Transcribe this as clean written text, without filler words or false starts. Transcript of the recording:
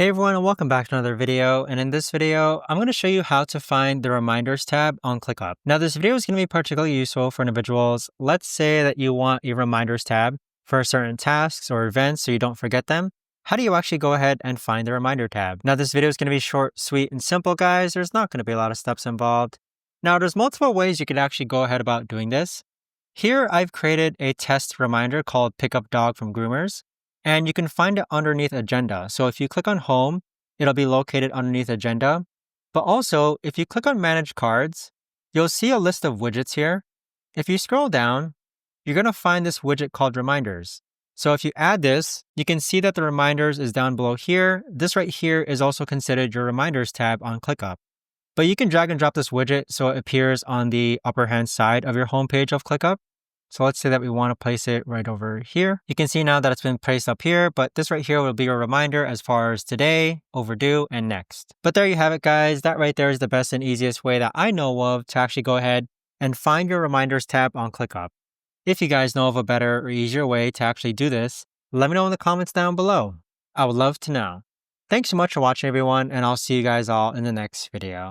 Hey everyone, and welcome back to another video. And in this video, I'm going to show you how to find the Reminders tab on ClickUp. Now, this video is going to be particularly useful for individuals. Let's say that you want a Reminders tab for certain tasks or events so you don't forget them. How do you actually go ahead and find the Reminder tab? Now, this video is going to be short, sweet, and simple, guys. There's not going to be a lot of steps involved. Now, there's multiple ways you could actually go ahead about doing this. Here, I've created a test reminder called Pick Up Dog from Groomers. And you can find it underneath Agenda. So if you click on Home, it'll be located underneath Agenda. But also, if you click on Manage Cards, you'll see a list of widgets here. If you scroll down, you're going to find this widget called Reminders. So if you add this, you can see that the Reminders is down below here. This right here is also considered your Reminders tab on ClickUp. But you can drag and drop this widget so it appears on the upper hand side of your homepage of ClickUp. So let's say that we want to place it right over here. You can see now that it's been placed up here, but this right here will be a reminder as far as today, overdue, and next. But there you have it, guys. That right there is the best and easiest way that I know of to actually go ahead and find your Reminders tab on ClickUp. If you guys know of a better or easier way to actually do this, let me know in the comments down below. I would love to know. Thanks so much for watching, everyone, and I'll see you guys all in the next video.